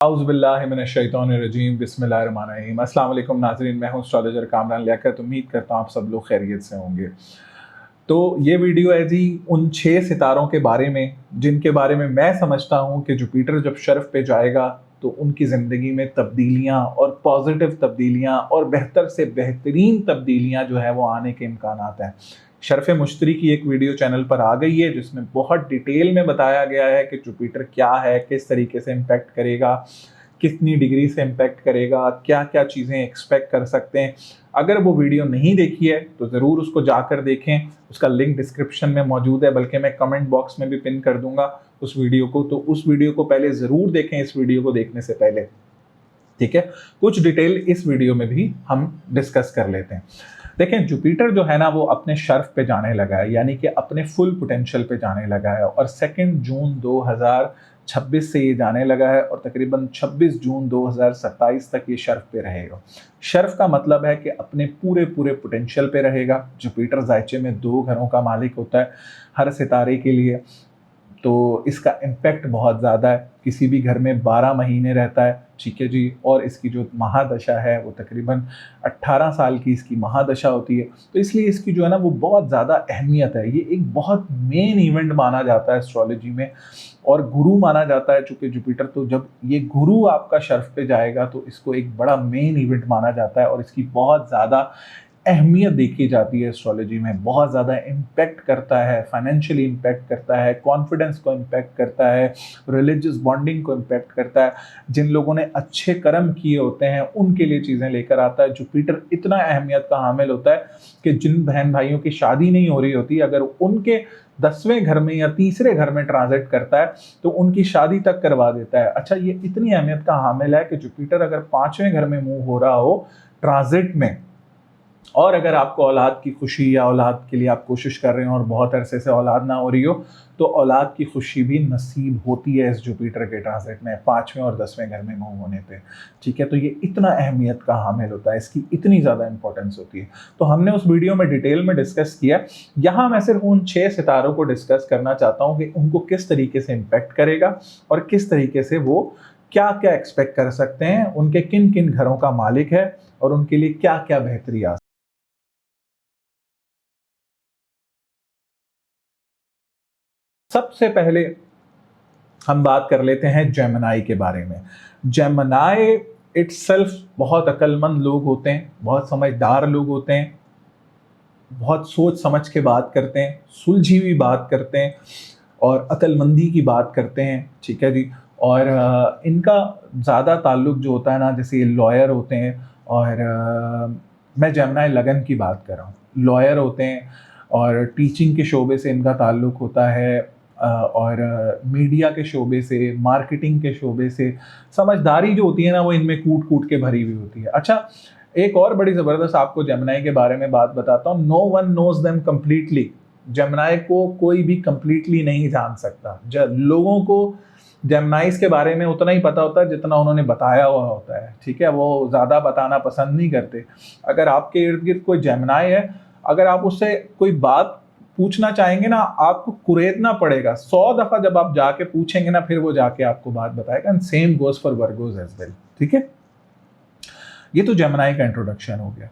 औज़ुबिल्लाहिमिनश्शैतानिर्रजीम बिस्मिल्लाहिर्रहमानिर्रहीम। अस्सलाम वालेकुम नाज़रीन, मैं हूँ एस्ट्रोलॉजर कामरान लियाकत। उम्मीद करता हूँ आप सब लोग खैरियत से होंगे। तो ये वीडियो है जी उन 6 सितारों के बारे में जिनके बारे में मैं समझता हूँ कि जुपिटर जब शर्फ़ पे जाएगा तो उनकी ज़िंदगी में तब्दीलियाँ और पॉजिटिव तब्दीलियाँ और बेहतर से बेहतरीन तब्दीलियाँ जो है वो आने के इम्कानात हैं। शर्फ़ मुश्तरी की एक वीडियो चैनल पर आ गई है जिसमें बहुत डिटेल में बताया गया है कि जुपिटर क्या है, किस तरीके से इम्पैक्ट करेगा, कितनी डिग्री से इम्पैक्ट करेगा, क्या क्या चीज़ें एक्सपेक्ट कर सकते हैं। अगर वो वीडियो नहीं देखी है तो ज़रूर उसको जाकर देखें, उसका लिंक डिस्क्रिप्शन में मौजूद है, बल्कि मैं कमेंट बॉक्स में भी पिन कर दूंगा उस वीडियो को। तो उस वीडियो को पहले ज़रूर देखें इस वीडियो को देखने से पहले, ठीक है। कुछ डिटेल इस वीडियो में भी हम डिस्कस कर लेते हैं। देखें, जुपिटर जो है ना वो अपने शर्फ पे जाने लगा है, यानी कि अपने फुल पोटेंशियल पे जाने लगा है, और 2 जून 2026 से ये जाने लगा है और तकरीबन 26 जून 2027 तक ये शर्फ पे रहेगा। शर्फ का मतलब है कि अपने पूरे पूरे पोटेंशियल पे रहेगा। जुपिटर ज़ायचे में 2 घरों का मालिक होता है हर सितारे के लिए, तो इसका इम्पैक्ट बहुत ज़्यादा है। किसी भी घर में 12 महीने रहता है, ठीक है जी, और इसकी जो महादशा है वो तकरीबन 18 साल की इसकी महादशा होती है। तो इसलिए इसकी जो है ना वो बहुत ज़्यादा अहमियत है। ये एक बहुत मेन इवेंट माना जाता है एस्ट्रोलॉजी में, और गुरु माना जाता है। चूँकि जुपिटर, तो जब ये गुरु आपका शर्फ पे जाएगा तो इसको एक बड़ा मेन इवेंट माना जाता है और इसकी बहुत ज़्यादा अहमियत देखी जाती है एस्ट्रोलॉजी में। बहुत ज़्यादा इम्पैक्ट करता है, फाइनेंशियली इम्पैक्ट करता है, कॉन्फिडेंस को इम्पैक्ट करता है, रिलीजियस बॉन्डिंग को इम्पैक्ट करता है। जिन लोगों ने अच्छे कर्म किए होते हैं उनके लिए चीज़ें लेकर आता है। जुपिटर इतना अहमियत का हामिल होता है कि जिन बहन भाइयों की शादी नहीं हो रही होती, अगर उनके 10वें घर में या तीसरे घर में ट्रांजिट करता है तो उनकी शादी तक करवा देता है। अच्छा, ये इतनी अहमियत का हामिल है कि जुपिटर अगर 5वें घर में मूव हो रहा हो ट्रांजिट में, और अगर आपको औलाद की खुशी या औलाद के लिए आप कोशिश कर रहे हो और बहुत अरसे से औलाद ना हो रही हो, तो औलाद की खुशी भी नसीब होती है इस जुपिटर के ट्रांजिट में 5वें और 10वें घर में मूव होने पे, ठीक है। तो ये इतना अहमियत का हामिल होता है, इसकी इतनी ज़्यादा इंपॉर्टेंस होती है। तो हमने उस वीडियो में डिटेल में डिस्कस किया। यहाँ मैं सिर्फ उन 6 सितारों को डिस्कस करना चाहता हूँ कि उनको किस तरीके से इम्पैक्ट करेगा और किस तरीके से वो क्या क्या एक्सपेक्ट कर सकते हैं, उनके किन किन घरों का मालिक है और उनके लिए क्या क्या बेहतरी आ। सबसे पहले हम बात कर लेते हैं जेमिनी के बारे में। जेमिनी इटसेल्फ बहुत अक्लमंद लोग होते हैं, बहुत समझदार लोग होते हैं, बहुत सोच समझ के बात करते हैं, सुलझी हुई बात करते हैं और अक्लमंदी की बात करते हैं, ठीक है जी। और इनका ज़्यादा ताल्लुक जो होता है ना, जैसे ये लॉयर होते हैं, और मैं जेमिनी लगन की बात कर रहा हूँ, लॉयर होते हैं और टीचिंग के शोबे से इनका ताल्लुक होता है, और मीडिया के शोबे से, मार्केटिंग के शोबे से। समझदारी जो होती है ना वो इनमें कूट कूट के भरी हुई होती है। अच्छा, एक और बड़ी ज़बरदस्त आपको जेमिनी के बारे में बात बताता हूँ। No one knows them completely. Gemini को कोई भी कम्प्लीटली नहीं जान सकता। लोगों को जेमिनीज के बारे में उतना ही पता होता है जितना उन्होंने बताया हुआ होता है, ठीक है। वो ज़्यादा बताना पसंद नहीं करते। अगर आपके इर्द गिर्द कोई जेमिनी है, अगर आप उससे कोई बात पूछना चाहेंगे ना, आपको कुरेदना पड़ेगा 100 दफ़ा। जब आप जाके पूछेंगे ना, फिर वो जाके आपको बात बताएगा। And same goes for Virgos as well, ठीक है। ये तो जेमिनी का इंट्रोडक्शन हो गया।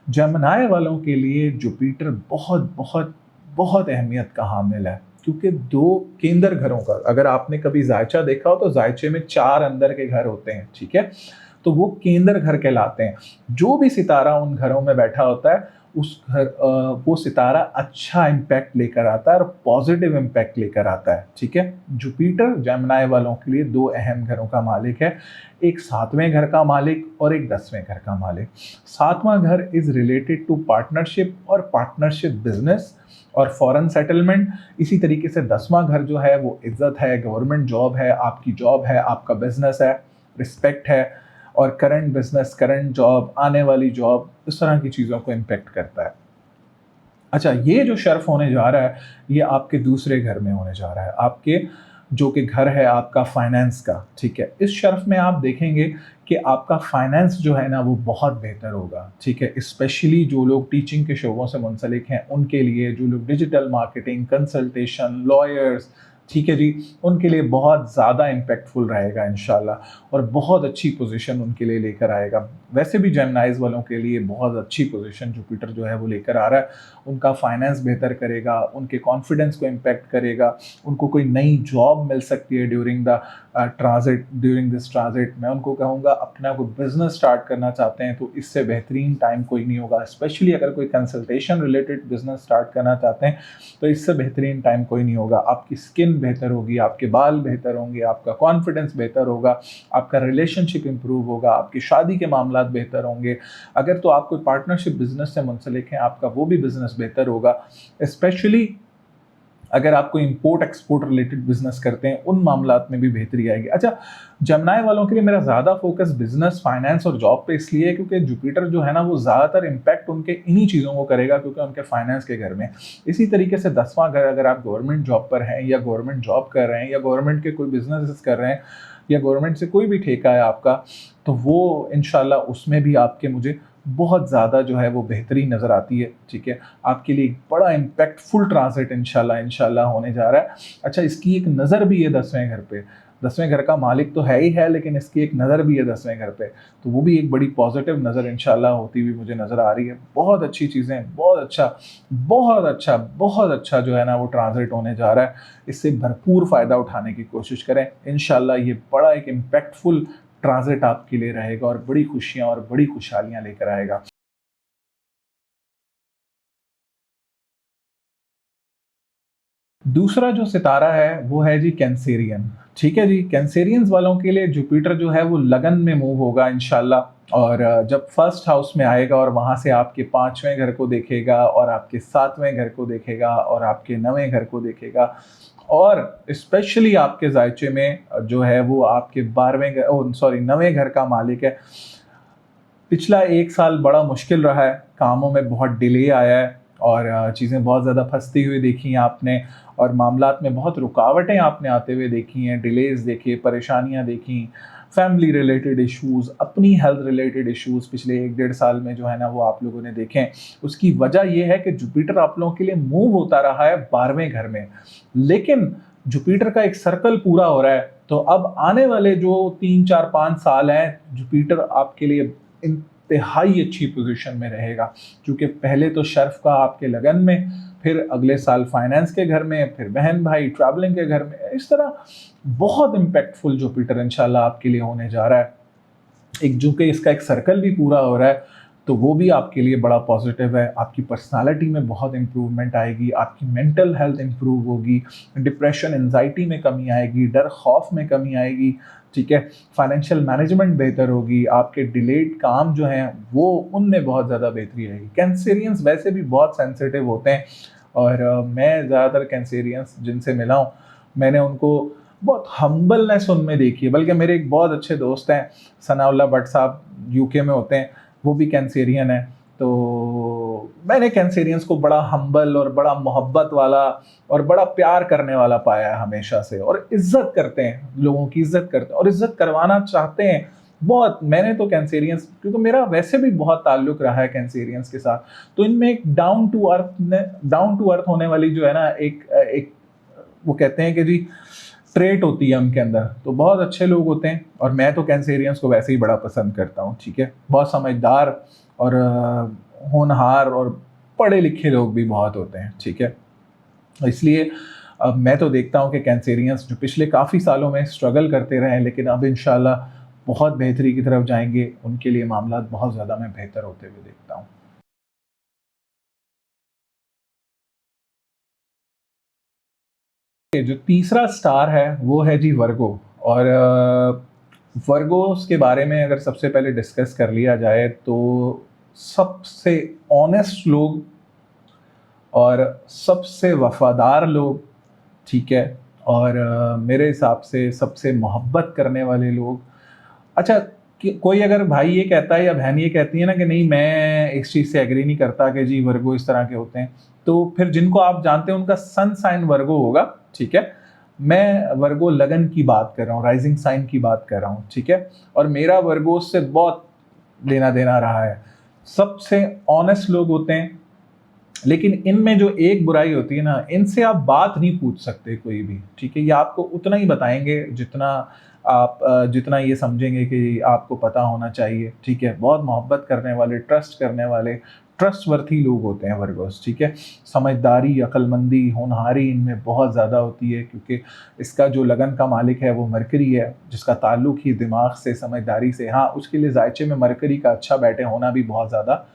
जेमिनी वालों के लिए जुपिटर बहुत बहुत बहुत अहमियत का हामिल है, क्योंकि 2 केंद्र घरों का, अगर आपने कभी जायचा देखा हो तो जायचे में 4 अंदर के घर होते हैं, ठीक है। तो वो केंद्र घर कहलाते हैं। जो भी सितारा उन घरों में बैठा होता है, वो सितारा अच्छा इम्पैक्ट लेकर आता है और पॉजिटिव इम्पैक्ट लेकर आता है, ठीक है। जुपिटर जेमिनी वालों के लिए 2 अहम घरों का मालिक है, एक 7वें घर का मालिक और एक 10वें घर का मालिक। 7वां घर इज रिलेटेड टू पार्टनरशिप और पार्टनरशिप बिजनेस और फॉरेन सेटलमेंट। इसी तरीके से 10वां घर जो है वो इज्जत है, गवर्नमेंट जॉब है, आपकी जॉब है, आपका बिजनेस है, रिस्पेक्ट है, और करंट बिजनेस, करंट जॉब, आने वाली जॉब, इस तरह की चीज़ों को इम्पेक्ट करता है। अच्छा, ये जो शर्फ होने जा रहा है ये आपके दूसरे घर में होने जा रहा है, आपके जो कि घर है आपका फाइनेंस का, ठीक है। इस शर्फ में आप देखेंगे कि आपका फाइनेंस जो है ना वो बहुत बेहतर होगा, ठीक है। स्पेशली जो लोग टीचिंग के शोबों से मुंसलिक हैं उनके लिए, जो लोग डिजिटल मार्केटिंग, कंसल्टेशन, लॉयर्स, ठीक है जी, उनके लिए बहुत ज़्यादा इम्पैक्टफुल रहेगा इंशाल्लाह और बहुत अच्छी पोजीशन उनके लिए लेकर आएगा। वैसे भी जेमिनाइज़ वालों के लिए बहुत अच्छी पोजीशन जुपिटर जो है वो लेकर आ रहा है। उनका फाइनेंस बेहतर करेगा, उनके कॉन्फिडेंस को इम्पैक्ट करेगा, उनको कोई नई जॉब मिल सकती है ड्यूरिंग दिस ट्रांजिट। मैं उनको कहूँगा अपना कोई बिजनेस स्टार्ट करना चाहते हैं तो इससे बेहतरीन टाइम कोई नहीं होगा, स्पेशली अगर कोई कंसल्टेशन रिलेटेड बिजनेस स्टार्ट करना चाहते हैं तो इससे बेहतरीन टाइम कोई नहीं होगा। आपकी स्किन बेहतर होगी, आपके बाल बेहतर होंगे, आपका कॉन्फिडेंस बेहतर होगा, आपका रिलेशनशिप इंप्रूव होगा, आपकी शादी के मामला बेहतर होंगे। अगर तो आप कोई पार्टनरशिप बिजनेस से मुंसलिक हैं, आपका वो भी बिजनेस बेहतर होगा। स्पेशली अगर आप कोई इंपोर्ट एक्सपोर्ट रिलेटेड बिजनेस करते हैं, उन मामलात में भी बेहतरी आएगी। अच्छा, जमनाई वालों के लिए मेरा ज़्यादा फोकस बिजनेस, फाइनेंस और जॉब पे इसलिए है क्योंकि जुपिटर जो है ना वो ज़्यादातर इम्पैक्ट उनके इन्हीं चीज़ों को करेगा क्योंकि उनके फाइनेंस के घर में। इसी तरीके से 10वां घर, अगर आप गवर्नमेंट जॉब पर हैं या गवर्नमेंट जॉब कर रहे हैं या गवर्नमेंट के कोई बिजनेस कर रहे हैं या गवर्नमेंट से कोई भी ठेका है आपका, तो वो इंशाल्लाह उसमें भी आपके मुझे बहुत ज़्यादा जो है वो बेहतरी नज़र आती है। ठीक है, आपके लिए एक बड़ा इम्पैक्टफुल ट्रांजिट इंशाल्लाह होने जा रहा है। अच्छा, इसकी एक नज़र भी है 10वें घर पे। 10वें घर का मालिक तो है ही है, लेकिन इसकी एक नज़र भी है 10वें घर पे, तो वो भी एक बड़ी पॉजिटिव नज़र इंशाल्लाह होती हुई मुझे नज़र आ रही है। बहुत अच्छी चीज़ें, बहुत अच्छा जो है ना वो ट्रांजिट होने जा रहा है। इससे भरपूर फ़ायदा उठाने की कोशिश करें। इंशाल्लाह ये बड़ा एक इम्पैक्टफुल ट्रांजिट आपके लिए रहेगा और बड़ी खुशियाँ और बड़ी खुशहालियाँ लेकर आएगा। दूसरा जो सितारा है वो है जी कैंसेरियन। ठीक है जी, कैंसेरियंस वालों के लिए जुपिटर जो है वो लगन में मूव होगा इंशाल्लाह, और जब फर्स्ट हाउस में आएगा और वहाँ से आपके 5वें घर को देखेगा और आपके 7वें घर को देखेगा और आपके 9वें घर को देखेगा, और स्पेशली आपके जायचे में जो है वो आपके 9वें घर का मालिक है। पिछला 1 साल बड़ा मुश्किल रहा है, कामों में बहुत डिले आया है और चीज़ें बहुत ज़्यादा फंसती हुई देखी हैं आपने, और मामलात में बहुत रुकावटें आपने आते हुए देखी हैं, डिलेज़ देखे, परेशानियां देखी, फैमिली रिलेटेड इश्यूज़, अपनी हेल्थ रिलेटेड इश्यूज़ पिछले 1-1.5 साल में जो है ना वो आप लोगों ने देखे। उसकी वजह ये है कि जुपिटर आप लोगों के लिए मूव होता रहा है 12वें घर में, लेकिन जुपिटर का एक सर्कल पूरा हो रहा है, तो अब आने वाले जो 3-4-5 साल हैं जुपिटर आपके लिए इंतहाई अच्छी पोजीशन में रहेगा, क्योंकि पहले तो शर्फ का आपके लगन में, फिर अगले साल फाइनेंस के घर में, फिर बहन भाई ट्रैवलिंग के घर में, इस तरह बहुत इम्पैक्टफुल जुपिटर इंशाल्लाह आपके लिए होने जा रहा है। एक जो कि इसका एक सर्कल भी पूरा हो रहा है, तो वो भी आपके लिए बड़ा पॉजिटिव है। आपकी पर्सनालिटी में बहुत इम्प्रूवमेंट आएगी, आपकी मेंटल हेल्थ इम्प्रूव होगी, डिप्रेशन एंजाइटी में कमी आएगी, डर खौफ में कमी आएगी। ठीक है, फाइनेंशियल मैनेजमेंट बेहतर होगी, आपके डिलेड काम जो हैं वो उनमें बहुत ज़्यादा बेहतरी आएगी। कैंसेरियंस वैसे भी बहुत सेंसिटिव होते हैं, और मैं ज़्यादातर कैंसेरियंस जिनसे मिला हूँ, मैंने उनको बहुत हम्बलनेस उनमें देखी है। बल्कि मेरे एक बहुत अच्छे दोस्त हैं सनाउल्लाह भट्ट साहब, यूके में होते हैं, वो भी कैंसेरियन है। तो मैंने कैंसेरियंस को बड़ा हम्बल और बड़ा मोहब्बत वाला और बड़ा प्यार करने वाला पाया है हमेशा से, और इज्जत करते हैं, लोगों की इज्जत करते हैं और इज्जत करवाना चाहते हैं बहुत। मैंने तो कैंसेरियंस, क्योंकि मेरा वैसे भी बहुत ताल्लुक रहा है कैंसेरियंस के साथ, तो इनमें एक डाउन टू अर्थ होने वाली जो है ना एक वो कहते हैं कि जी ट्रेट होती है उनके अंदर, तो बहुत अच्छे लोग होते हैं, और मैं तो कैंसेरियंस को वैसे ही बड़ा पसंद करता हूँ। ठीक है, बहुत समझदार और होनहार और पढ़े लिखे लोग भी बहुत होते हैं। ठीक है, इसलिए अब मैं तो देखता हूँ कि कैंसेरियंस जो पिछले काफ़ी सालों में स्ट्रगल करते रहे हैं, लेकिन अब इंशाल्लाह बहुत बेहतरी की तरफ जाएंगे, उनके लिए मामला बहुत ज़्यादा मैं बेहतर होते हुए देखता हूँ। जो तीसरा स्टार है वो है जी वर्गो, और वर्गोस के बारे में अगर सबसे पहले डिस्कस कर लिया जाए तो सबसे ऑनेस्ट लोग और सबसे वफादार लोग, ठीक है, और मेरे हिसाब से सबसे मोहब्बत करने वाले लोग। अच्छा, कोई अगर भाई ये कहता है या बहन ये कहती है ना कि नहीं मैं इस चीज़ से एग्री नहीं करता कि जी वर्गो इस तरह के होते हैं, तो फिर जिनको आप जानते हैं उनका सन साइन वर्गो होगा। ठीक है, मैं वर्गो लगन की बात कर रहा हूँ, राइजिंग साइन की बात कर रहा हूँ। ठीक है, और मेरा वर्गो से बहुत लेना देना रहा है। सबसे ऑनेस्ट लोग होते हैं, लेकिन इनमें जो एक बुराई होती है ना, इनसे आप बात नहीं पूछ सकते कोई भी, ठीक है? ये आपको उतना ही बताएँगे जितना आप जितना ये समझेंगे कि आपको पता होना चाहिए, ठीक है? बहुत मोहब्बत करने वाले, ट्रस्ट करने वाले, ट्रस्टवर्थी लोग होते हैं वर्गोज़, ठीक है? समझदारी, अक्लमंदी, होनहारी इनमें बहुत ज़्यादा होती है, क्योंकि इसका जो लगन का मालिक है वो मरकरी है, जिसका ताल्लुक ही दिमाग से, समझदारी से। हाँ, उसके लिए ज़ायचे में मरकरी का अच्छा बैठे होना भी बहुत ज़्यादा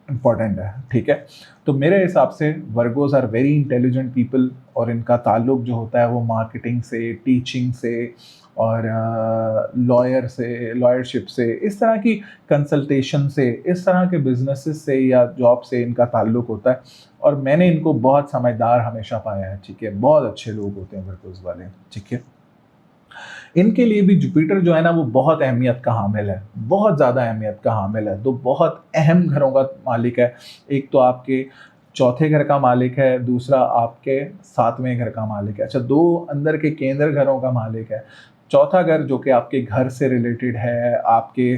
इम्पॉर्टेंट है, ठीक है? तो मेरे हिसाब से वर्गोज़ आर वेरी इंटेलिजेंट पीपल, और इनका ताल्लुक जो होता है वो मार्केटिंग से, टीचिंग से और लॉयरशिप से, इस तरह की कंसल्टेशन से, इस तरह के बिजनेसेस से या जॉब से इनका ताल्लुक होता है। और मैंने इनको बहुत समझदार हमेशा पाया है, ठीक है? बहुत अच्छे लोग होते हैं वर्गोज़ वाले, ठीक है? इनके लिए भी जुपिटर जो है ना वो बहुत अहमियत का हामिल है, बहुत ज़्यादा अहमियत का हामिल है। 2 बहुत अहम घरों का मालिक है। एक तो आपके चौथे घर का मालिक है, दूसरा आपके 7वें घर का मालिक है। अच्छा, 2 अंदर के केंद्र घरों का मालिक है। चौथा घर जो कि आपके घर से रिलेटेड है, आपके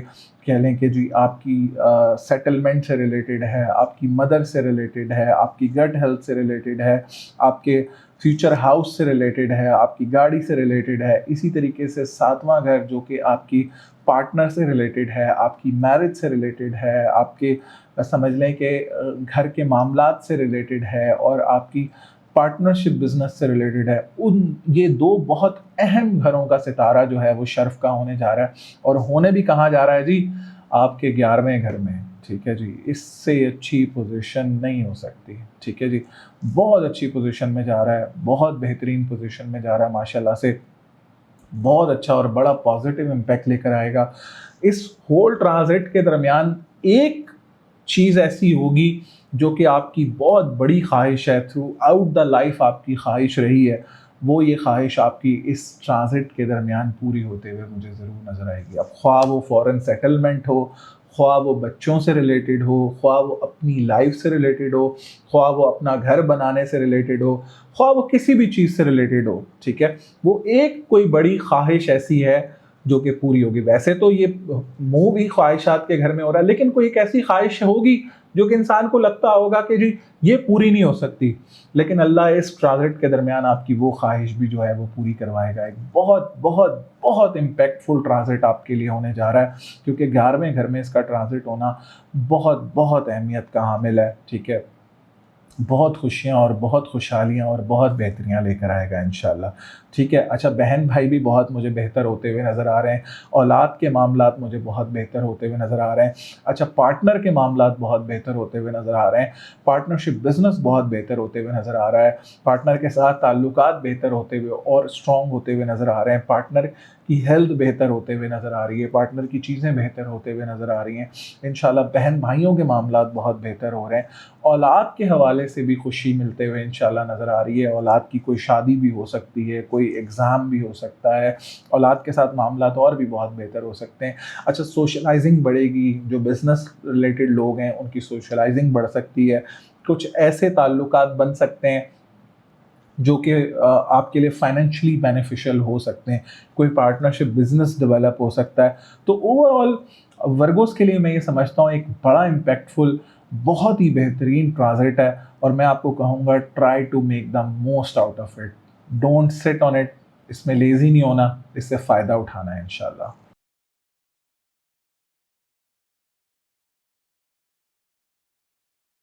कह लें कि जी आपकी सेटलमेंट से रिलेटेड है, आपकी मदर से रिलेटेड है, आपकी गट हेल्थ से रिलेटेड है, आपके फ्यूचर हाउस से रिलेटेड है, आपकी गाड़ी से रिलेटेड है। इसी तरीके से 7वां घर जो कि आपकी पार्टनर से रिलेटेड है, आपकी मैरिज से रिलेटेड है, आपके समझ लें कि घर के मामलात से रिलेटेड है, और आपकी पार्टनरशिप बिजनेस से रिलेटेड है। उन ये 2 बहुत अहम घरों का सितारा जो है वो शर्फ का होने जा रहा है, और होने भी कहाँ जा रहा है जी? आपके 11वें घर में, ठीक है जी? इससे अच्छी पोजीशन नहीं हो सकती, ठीक है जी? बहुत अच्छी पोजीशन में जा रहा है, बहुत बेहतरीन पोजीशन में जा रहा है माशाल्लाह से। बहुत अच्छा और बड़ा पॉजिटिव इम्पैक्ट लेकर आएगा। इस होल ट्रांजिट के दरमियान एक चीज़ ऐसी होगी जो कि आपकी बहुत बड़ी ख्वाहिश है, थ्रू आउट द लाइफ आपकी ख्वाहिश रही है, वो ये ख्वाहिश आपकी इस ट्रांजिट के दरमियान पूरी होते हुए मुझे ज़रूर नज़र आएगी। अब ख्वाह वो फॉरेन सेटलमेंट हो, ख्वाह वो बच्चों से रिलेटेड हो, ख्वाह वो अपनी लाइफ से रिलेटेड हो, ख्वाह वो अपना घर बनाने से रिलेटेड हो, ख्वाह वो किसी भी चीज़ से रिलेटेड हो, ठीक है? वो एक कोई बड़ी ख्वाहिश ऐसी है जो कि पूरी होगी। वैसे तो ये मुँह भी ख्वाहिशात के घर में हो रहा है, लेकिन कोई एक ऐसी ख्वाहिश होगी जो कि इंसान को लगता होगा कि जी ये पूरी नहीं हो सकती, लेकिन अल्लाह इस ट्रांजिट के दरमियान आपकी वो ख्वाहिश भी जो है वो पूरी करवाएगा। एक बहुत बहुत बहुत इम्पैक्टफुल ट्रांजिट आपके लिए होने जा रहा है, क्योंकि 11वें घर में इसका ट्रांजिट होना बहुत बहुत अहमियत का हामिल है, ठीक है? बहुत खुशियाँ और बहुत खुशहालियाँ और बहुत बेहतरियाँ लेकर आएगा इंशाल्लाह, ठीक है? अच्छा, बहन-भाई भी बहुत मुझे बेहतर होते हुए नज़र आ रहे हैं, औलाद के मामलात मुझे बहुत बेहतर होते हुए नज़र आ रहे हैं। अच्छा, पार्टनर के मामलात बहुत बेहतर होते हुए नज़र आ रहे हैं, पार्टनरशिप बिज़नेस बहुत बेहतर होते हुए नज़र आ रहा है, पार्टनर के साथ ताल्लुकात बेहतर होते हुए और स्ट्रॉन्ग होते हुए नज़र आ रहे हैं, पार्टनर की हेल्थ बेहतर होते हुए नज़र आ रही है, पार्टनर की चीज़ें बेहतर होते हुए नज़र आ रही हैं। इंशाल्लाह बहन-भाइयों के मामलात बहुत बेहतर हो रहे हैं। औलाद के हवाले से भी खुशी मिलते हुए इंशाल्लाह नज़र आ रही है। औलाद की कोई शादी भी हो सकती है, कोई एग्ज़ाम भी हो सकता है, औलाद के साथ मामलात और भी बहुत बेहतर हो सकते हैं। अच्छा, सोशलाइजिंग बढ़ेगी, जो बिज़नेस रिलेटेड लोग हैं उनकी सोशलाइजिंग बढ़ सकती है। कुछ ऐसे ताल्लुकात बन सकते हैं जो कि आपके लिए फाइनेंशियली बेनिफिशियल हो सकते हैं। कोई पार्टनरशिप बिज़नेस डेवलप हो सकता है। तो ओवरऑल वर्गोस के लिए मैं ये समझता हूँ एक बड़ा इम्पैक्टफुल, बहुत ही बेहतरीन ट्रांजिट है, और मैं आपको कहूँगा try to make the most out of it. Don't sit on it, इसमें लेज़ी नहीं होना, इससे फ़ायदा उठाना है इंशाल्लाह।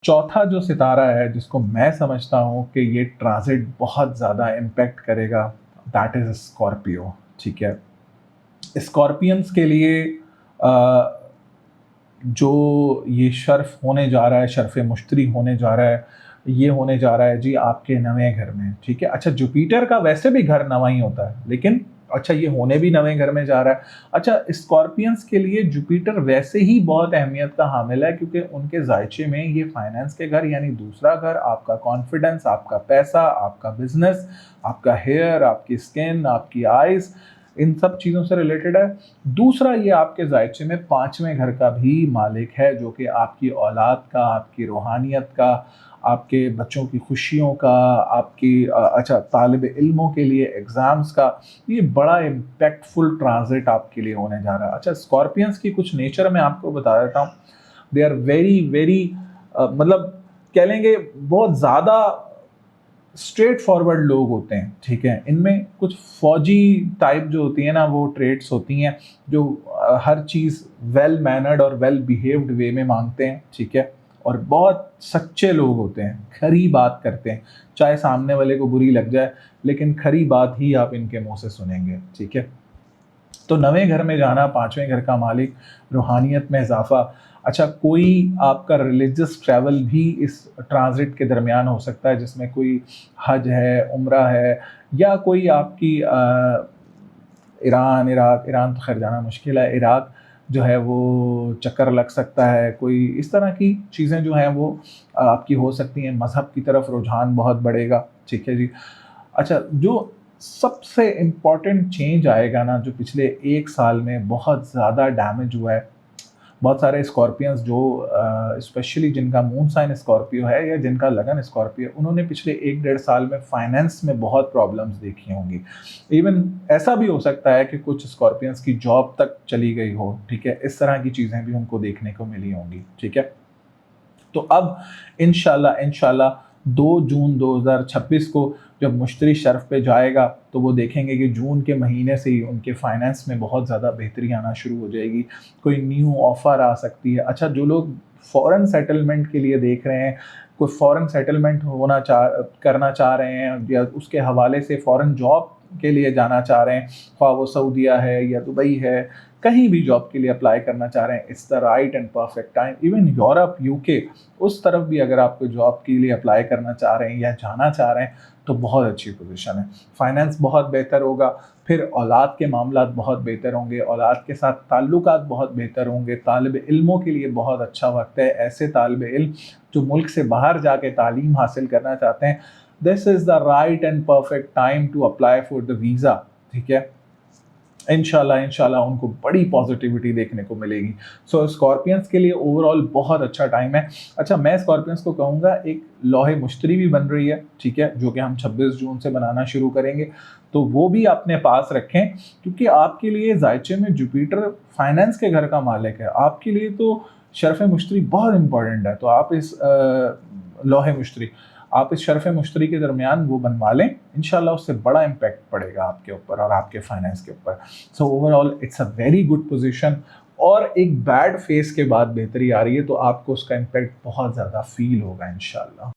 चौथा जो सितारा है जिसको मैं समझता हूँ कि ये ट्रांजिट बहुत ज़्यादा इम्पैक्ट करेगा, दैट इज़ स्कॉर्पियो, ठीक है? स्कॉर्पियंस के लिए अ, जो ये शर्फ़ होने जा रहा है, शर्फ़ मुश्तरी होने जा रहा है, ये होने जा रहा है जी आपके 9वें घर में, ठीक है? अच्छा, जुपिटर का वैसे भी घर 9वां ही होता है, लेकिन अच्छा ये होने भी 9वें घर में जा रहा है। अच्छा, स्कॉर्पियंस के लिए जुपिटर वैसे ही बहुत अहमियत का हामिल है, क्योंकि उनके ज़ायचे में ये फाइनेंस के घर यानी दूसरा घर, आपका कॉन्फिडेंस, आपका पैसा, आपका बिज़नेस, आपका हेयर, आपकी स्किन, आपकी आइज़, इन सब चीज़ों से रिलेटेड है। दूसरा, ये आपके ज़ायचे में 5वें घर का भी मालिक है, जो कि आपकी औलाद का, आपकी रूहानियत का, आपके बच्चों की खुशियों का, आपकी अच्छा तालिब इल्मों के लिए एग्ज़ाम्स का, ये बड़ा इम्पैक्टफुल ट्रांजिट आपके लिए होने जा रहा है। अच्छा, स्कॉर्पियंस की कुछ नेचर मैं आपको बता देता हूँ। दे आर वेरी वेरी मतलब कह लेंगे बहुत ज़्यादा स्ट्रेट फॉरवर्ड लोग होते हैं, ठीक है। इनमें कुछ फौजी टाइप जो होती है ना, वो ट्रेड्स होती हैं जो हर चीज़ वेल मैनर्ड और वेल बिहेव्ड वे में मांगते हैं, ठीक है। और बहुत सच्चे लोग होते हैं, खरी बात करते हैं, चाहे सामने वाले को बुरी लग जाए, लेकिन खरी बात ही आप इनके मुंह से सुनेंगे, ठीक है। तो नवे घर में जाना, पांचवें घर का मालिक, रूहानियत में इजाफा। अच्छा, कोई आपका रिलीजियस ट्रैवल भी इस ट्रांजिट के दरमियान हो सकता है, जिसमें कोई हज है, उम्रा है, या कोई आपकी ईरान तो खैर जाना मुश्किल है, इराक जो है वो चक्कर लग सकता है, कोई इस तरह की चीज़ें जो हैं वो आपकी हो सकती हैं। मज़हब की तरफ रुझान बहुत बढ़ेगा, ठीक है जी। अच्छा, जो सबसे इम्पोर्टेंट चेंज आएगा ना, जो पिछले 1 साल में बहुत ज़्यादा डैमेज हुआ है, बहुत सारे स्कॉर्पियंस जो स्पेशली जिनका मून साइन स्कॉर्पियो है या जिनका लगन स्कॉर्पियो, उन्होंने पिछले 1 डेढ़ साल में फाइनेंस में बहुत प्रॉब्लम्स देखी होंगी। इवन ऐसा भी हो सकता है कि कुछ स्कॉर्पियंस की जॉब तक चली गई हो, ठीक है। इस तरह की चीज़ें भी उनको देखने को मिली होंगी, ठीक है। तो अब इंशाल्लाह 2 जून 2026 को जब मुश्तरी शर्फ पे जाएगा, तो वो देखेंगे कि जून के महीने से ही उनके फाइनेंस में बहुत ज़्यादा बेहतरी आना शुरू हो जाएगी। कोई न्यू ऑफ़र आ सकती है। अच्छा, जो लोग फ़ॉरेन सेटलमेंट के लिए देख रहे हैं, कोई फ़ॉरेन सेटलमेंट करना चाह रहे हैं, या उसके हवाले से फ़ॉरेन जॉब के लिए जाना चाह रहे हैं, ख्वाह वो सऊदीया है या दुबई है, कहीं भी जॉब के लिए अप्लाई करना चाह रहे हैं, it's the right and perfect time. Even Europe, UK, उस तरफ भी अगर आप कोई जॉब के लिए अप्लाई करना चाह रहे हैं या जाना चाह रहे हैं, तो बहुत अच्छी पोजीशन है। फाइनेंस बहुत बेहतर होगा, फिर औलाद के मामलात बहुत बेहतर होंगे, औलाद के साथ ताल्लुकात बहुत बेहतर होंगे। तालिब इल्मों के लिए बहुत अच्छा वक्त है। ऐसे तालिब इल्म जो मुल्क से बाहर जाके तालीम हासिल करना चाहते हैं, this is the right and perfect time to apply for the visa, ठीक है। इंशाल्लाह उनको बड़ी पॉजिटिविटी देखने को मिलेगी। सो स्कॉर्पियंस के लिए ओवरऑल बहुत अच्छा टाइम है। अच्छा, मैं स्कॉर्पियंस को कहूँगा, एक लौहे मुश्तरी भी बन रही है, ठीक है, जो कि हम 26 जून से बनाना शुरू करेंगे, तो वो भी अपने पास रखें, क्योंकि आपके लिए ज़ायचे में जुपिटर फाइनेंस के घर का मालिक है। आपके लिए तो शर्फ़ मुश्तरी बहुत इंपॉर्टेंट है। तो आप इस लौहे मुश्तरी आप इस शर्फ़ मुश्तरी के दरमियान वो बनवा लें, इंशाल्लाह उससे बड़ा इम्पैक्ट पड़ेगा आपके ऊपर और आपके फाइनेंस के ऊपर। So overall it's a very good position, और एक बैड फेस के बाद बेहतरी आ रही है, तो आपको उसका इम्पैक्ट बहुत ज़्यादा फील होगा इंशाल्लाह।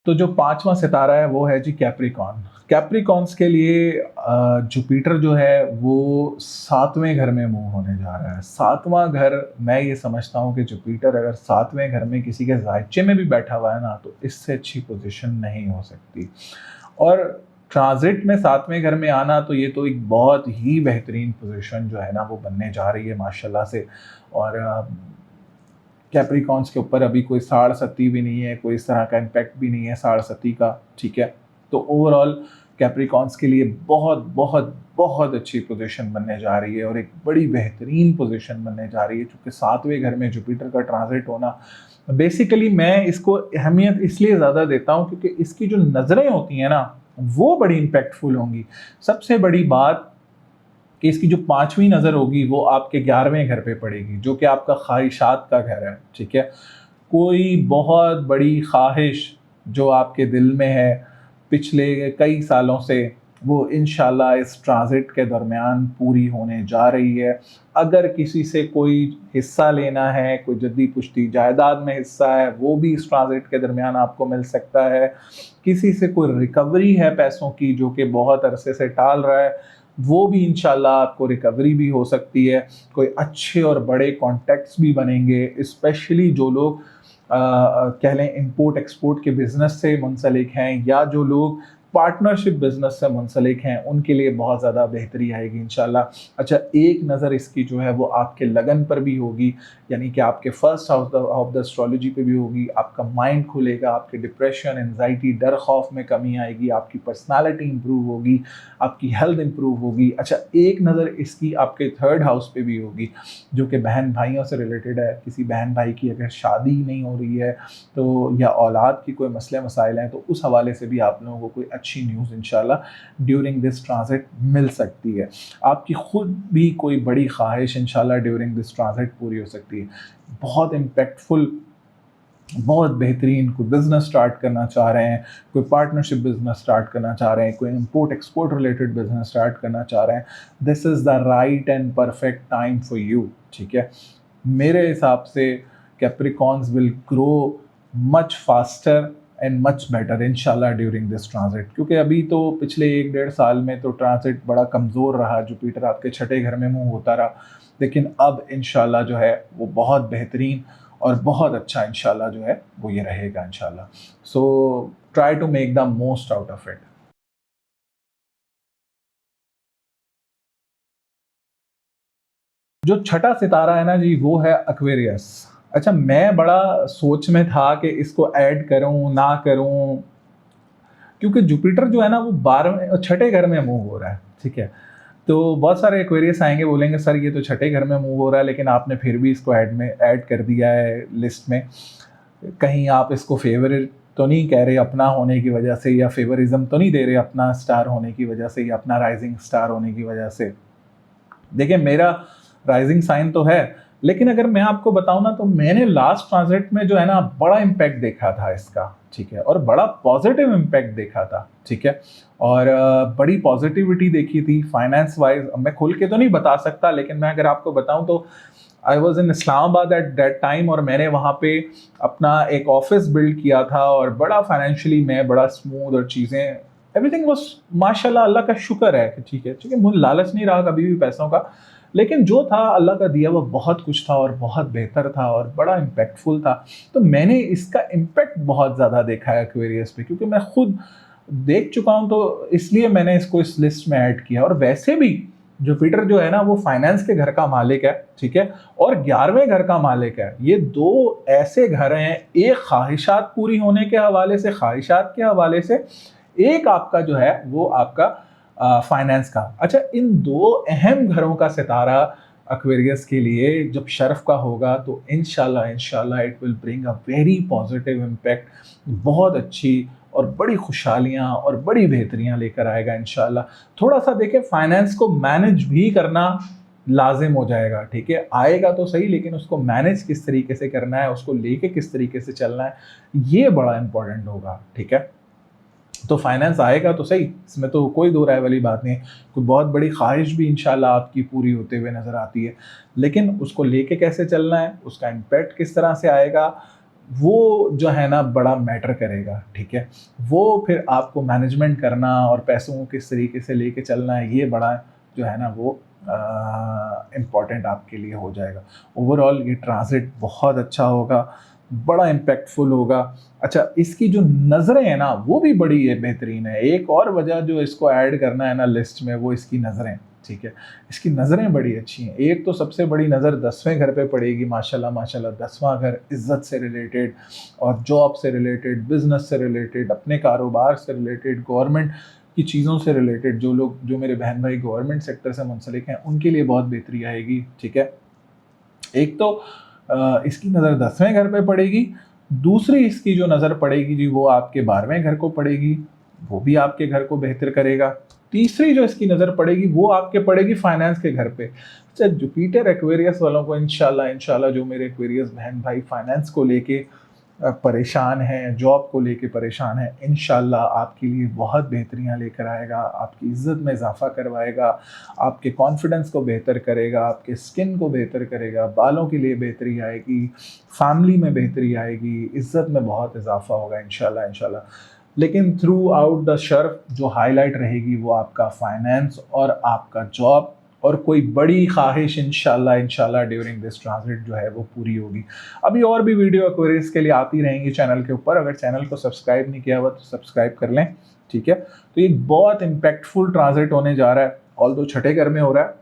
तो जो 5वां सितारा है वो है जी कैप्रिकॉन। कैप्रिकॉन्स के लिए जुपिटर जो है वो 7वें घर में मूव होने जा रहा है। 7वां घर, मैं ये समझता हूँ कि जुपिटर अगर 7वें घर में किसी के ज़ायचे में भी बैठा हुआ है ना, तो इससे अच्छी पोजीशन नहीं हो सकती। और ट्रांजिट में 7वें घर में आना, तो ये तो एक बहुत ही बेहतरीन पोजीशन जो है ना वो बनने जा रही है माशाल्लाह से। और कैप्रिकॉन्स के ऊपर अभी कोई साढ़ सती भी नहीं है, कोई इस तरह का इम्पैक्ट भी नहीं है साढ़ सती का, ठीक है। तो ओवरऑल कैप्रिकॉन्स के लिए बहुत बहुत बहुत अच्छी पोजीशन बनने जा रही है, और एक बड़ी बेहतरीन पोजीशन बनने जा रही है, क्योंकि 7वें घर में जुपिटर का ट्रांजिट होना, बेसिकली मैं इसको अहमियत इसलिए ज़्यादा देता हूँ क्योंकि इसकी जो नज़रें होती हैं ना, वो बड़ी इम्पैक्टफुल होंगी। सबसे बड़ी बात कि इसकी जो 5वीं नज़र होगी वो आपके 11वें घर पे पड़ेगी, जो कि आपका ख्वाहिशात का घर है, ठीक है। कोई बहुत बड़ी ख्वाहिश जो आपके दिल में है पिछले कई सालों से, वो इंशाल्लाह इस ट्रांजिट के दरमियान पूरी होने जा रही है। अगर किसी से कोई हिस्सा लेना है, कोई जद्दी पुश्ती जायदाद में हिस्सा है, वो भी इस ट्रांजिट के दरमियान आपको मिल सकता है। किसी से कोई रिकवरी है पैसों की जो कि बहुत अरसे से टाल रहा है, वो भी इंशाल्लाह आपको रिकवरी भी हो सकती है। कोई अच्छे और बड़े कॉन्टैक्ट्स भी बनेंगे, स्पेशली जो लोग कह लें इंपोर्ट एक्सपोर्ट के बिज़नेस से मुंसलिक हैं, या जो लोग पार्टनरशिप बिजनेस से मुंसलिक हैं, उनके लिए बहुत ज़्यादा बेहतरी आएगी इंशाल्लाह। अच्छा, एक नज़र इसकी जो है वो आपके लगन पर भी होगी, यानी कि आपके first house of the astrology पे भी होगी। आपका माइंड खुलेगा, आपके डिप्रेशन, एंजाइटी, डर खौफ में कमी आएगी, आपकी पर्सनालिटी इंप्रूव होगी, आपकी हेल्थ इंप्रूव होगी। अच्छा, एक नज़र इसकी आपके 3rd हाउस पे भी होगी, जो कि बहन भाइयों से रिलेटेड है। किसी बहन भाई की अगर शादी नहीं हो रही है, तो या औलाद की कोई मसले मसाइल हैं, तो उस हवाले से भी आप लोगों को कोई अच्छी न्यूज़ इंशाल्लाह ड्यूरिंग दिस ट्रांजिट मिल सकती है। आपकी खुद भी कोई बड़ी ख्वाहिश इंशाल्लाह ड्यूरिंग दिस ट्रांजिट पूरी हो सकती है। बहुत इम्पैक्टफुल, बहुत बेहतरीन कोई बिज़नेस स्टार्ट करना चाह रहे हैं, कोई पार्टनरशिप बिज़नेस स्टार्ट करना चाह रहे हैं, कोई import export related business start करना चाह रहे हैं, this is the right and perfect time for you. ठीक है, मेरे हिसाब से Capricorns will grow much faster and much better इंशाल्लाह ड्यूरिंग दिस ट्रांजिट, क्योंकि अभी तो पिछले 1-1.5 साल में तो ट्रांजिट बड़ा कमज़ोर रहा, जुपिटर आपके छठे घर में मूव होता रहा, लेकिन अब इंशाल्लाह जो है वो बहुत बेहतरीन और बहुत अच्छा इंशाल्लाह जो है वो ये रहेगा इंशाल्लाह। So try to make the most out of it. जो छठा सितारा है ना जी, वो है एक्वेरियस। अच्छा, मैं बड़ा सोच में था कि इसको ऐड करूं ना करूं, क्योंकि जुपिटर जो है ना वो 12वें छठे घर में मूव हो रहा है। ठीक है, तो बहुत सारे एक्वेरियस आएंगे, बोलेंगे सर ये तो छठे घर में मूव हो रहा है, लेकिन आपने फिर भी इसको ऐड कर दिया है लिस्ट में, कहीं आप इसको फेवरेट तो नहीं कह रहे अपना होने की वजह से, या फेवरिज्म तो नहीं दे रहे अपना स्टार होने की वजह से, या अपना राइजिंग स्टार होने की वजह से। देखिए, मेरा राइजिंग साइन तो है, लेकिन अगर मैं आपको बताऊं ना, तो मैंने लास्ट ट्रांजिट में जो है ना बड़ा इम्पैक्ट देखा था इसका। ठीक है, और बड़ा पॉजिटिव इम्पैक्ट देखा था। ठीक है, और बड़ी पॉजिटिविटी देखी थी फाइनेंस वाइज। मैं खुल के तो नहीं बता सकता, लेकिन मैं अगर आपको बताऊं तो I was in Islamabad at that time, और मैंने वहाँ पे अपना एक ऑफिस बिल्ड किया था, और बड़ा फाइनेंशियली मैं बड़ा स्मूथ, और चीज़ें एवरीथिंग वॉज माशाल्लाह, अल्लाह का शुक्र है कि ठीक है, मुझे लालच नहीं रहा कभी भी पैसों का, लेकिन जो था अल्लाह का दिया वो बहुत कुछ था और बहुत बेहतर था और बड़ा इम्पैक्टफुल था। तो मैंने इसका इम्पैक्ट बहुत ज़्यादा देखा है एक्वेरियस पे, क्योंकि मैं खुद देख चुका हूँ, तो इसलिए मैंने इसको इस लिस्ट में ऐड किया। और वैसे भी जुपिटर जो है ना वो फाइनेंस के घर का मालिक है। ठीक है, और 11वें घर का मालिक है। ये दो ऐसे घर हैं, एक ख्वाहिशात पूरी होने के हवाले से, ख्वाहिशात के हवाले से, एक आपका जो है वो आपका फाइनेंस का। अच्छा, इन दो अहम घरों का सितारा एक्वेरियस के लिए जब शर्फ का होगा, तो इंशाल्लाह it will bring a very positive impact, बहुत अच्छी और बड़ी खुशहालियाँ और बड़ी बेहतरियाँ लेकर आएगा इंशाल्लाह। थोड़ा सा देखें, फाइनेंस को मैनेज भी करना लाजिम हो जाएगा। ठीक है, आएगा तो सही, लेकिन उसको मैनेज किस तरीके से करना है, उसको लेके किस तरीके से चलना है, ये बड़ा इंपॉर्टेंट होगा। ठीक है, तो फाइनेंस आएगा तो सही, इसमें तो कोई दो राय वाली बात नहीं है। कोई बहुत बड़ी ख्वाहिश भी इंशाल्लाह आपकी पूरी होते हुए नज़र आती है, लेकिन उसको लेके कैसे चलना है, उसका इम्पैक्ट किस तरह से आएगा, वो जो है ना बड़ा मैटर करेगा। ठीक है, वो फिर आपको मैनेजमेंट करना और पैसों को किस तरीके से लेके चलना है, ये बड़ा जो है ना वो इम्पॉर्टेंट आपके लिए हो जाएगा। ओवरऑल ये ट्रांजिट बहुत अच्छा होगा, बड़ा इम्पैक्टफुल होगा। अच्छा, इसकी जो नज़रें हैं ना वो भी बड़ी बेहतरीन है। एक और वजह जो इसको ऐड करना है ना लिस्ट में, वो इसकी नज़रें। ठीक है, इसकी नज़रें बड़ी अच्छी हैं। एक तो सबसे बड़ी नज़र 10वें घर पे पड़ेगी, माशाल्लाह माशाल्लाह। 10वां घर इज़्ज़त से रिलेटेड और जॉब से रिलेटेड, बिज़नेस से रिलेटेड, अपने कारोबार से रिलेटेड, गवर्नमेंट की चीज़ों से रिलेटेड। जो मेरे बहन भाई गवर्नमेंट सेक्टर से मुंसलिक हैं, उनके लिए बहुत बेहतरी आएगी। ठीक है, एक तो इसकी नज़र 10वें घर पे पड़ेगी, दूसरी इसकी जो नज़र पड़ेगी जी वो आपके 12वें घर को पड़ेगी, वो भी आपके घर को बेहतर करेगा। तीसरी जो इसकी नज़र पड़ेगी वो आपके पड़ेगी फाइनेंस के घर पे। अच्छा, जुपिटर एक्वेरियस वालों को इंशाल्लाह जो मेरे एक्वेरियस बहन भाई फाइनेंस को लेके परेशान हैं, जॉब को लेके परेशान हैं, इंशाल्लाह आपके लिए बहुत बेहतरियाँ लेकर आएगा, आपकी इज़्ज़त में इजाफा करवाएगा, आपके कॉन्फिडेंस को बेहतर करेगा, आपके स्किन को बेहतर करेगा, बालों के लिए बेहतरी आएगी, फैमिली में बेहतरी आएगी, इज़्ज़त में बहुत इजाफा होगा इंशाल्लाह। लेकिन थ्रू आउट द शर्फ जो हाईलाइट रहेगी वो आपका फाइनेंस और आपका जॉब, और कोई बड़ी ख्वाहिश इंशाल्लाह ड्यूरिंग दिस ट्रांजिट जो है वो पूरी होगी। अभी और भी वीडियो एक्वेरियस के लिए आती रहेंगी चैनल के ऊपर। अगर चैनल को सब्सक्राइब नहीं किया हुआ तो सब्सक्राइब कर लें। ठीक है, तो ये बहुत इम्पैक्टफुल ट्रांजिट होने जा रहा है, ऑल्दो छठे घर में हो रहा है।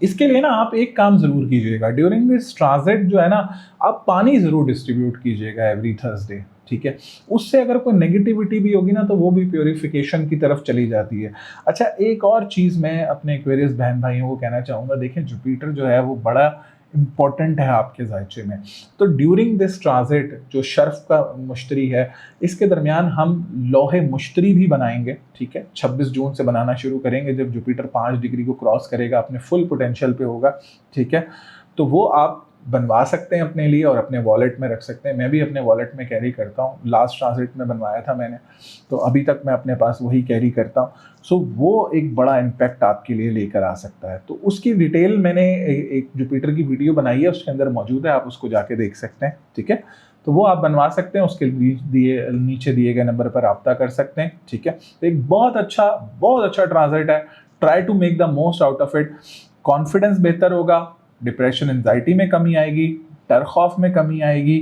इसके लिए ना आप एक काम ज़रूर कीजिएगा, ड्यूरिंग दिस ट्रांजिट जो है ना आप पानी ज़रूर डिस्ट्रीब्यूट कीजिएगा एवरी थर्सडे। ठीक है, उससे अगर कोई नेगेटिविटी भी होगी ना तो वो भी प्योरीफिकेशन की तरफ चली जाती है। अच्छा, एक और चीज़ मैं अपने एक्वेरियस बहन भाइयों को कहना चाहूँगा, देखें जुपिटर जो है वो बड़ा इम्पॉर्टेंट है आपके जायचे में। तो ड्यूरिंग दिस ट्रांजिट जो शर्फ का मुश्तरी है, इसके दरमियान हम लोहे मुश्तरी भी बनाएंगे, ठीक है। 26 जून से बनाना शुरू करेंगे, जब जुपिटर 5 डिग्री को क्रॉस करेगा, अपने फुल पोटेंशियल पे होगा, ठीक है। तो वो आप बनवा सकते हैं अपने लिए और अपने वॉलेट में रख सकते हैं। मैं भी अपने वॉलेट में कैरी करता हूँ, लास्ट ट्रांजिट में बनवाया था मैंने, तो अभी तक मैं अपने पास वही कैरी करता हूँ। सो वो एक बड़ा इम्पैक्ट आपके लिए लेकर आ सकता है। तो उसकी डिटेल मैंने एक जुपिटर की वीडियो बनाई है, उसके अंदर मौजूद है, आप उसको जाके देख सकते हैं, ठीक है। तो वो आप बनवा सकते हैं, उसके नीचे दिए गए नंबर पर रब्ता कर सकते हैं, ठीक है। तो एक बहुत अच्छा ट्रांजिट है। Try to make the most out of it. Confidence बेहतर होगा, डिप्रेशन एंजाइटी में कमी आएगी, डर खौफ में कमी आएगी,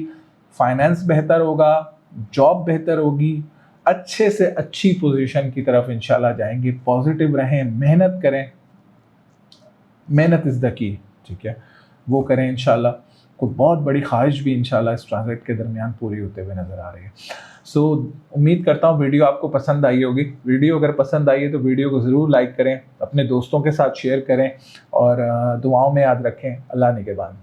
फाइनेंस बेहतर होगा, जॉब बेहतर होगी, अच्छे से अच्छी पोजीशन की तरफ इंशाल्लाह जाएंगे। पॉजिटिव रहें, मेहनत करें, मेहनत इज़ द की, ठीक है, वो करें इंशाल्लाह। कोई बहुत बड़ी ख्वाहिश भी इंशाल्लाह इस ट्रांजिट के दरमियान पूरी होते हुए नज़र आ रही है। सो उम्मीद करता हूँ वीडियो आपको पसंद आई होगी। वीडियो अगर पसंद आई है तो वीडियो को ज़रूर लाइक करें, अपने दोस्तों के साथ शेयर करें और दुआओं में याद रखें। अल्लाह निगहबान।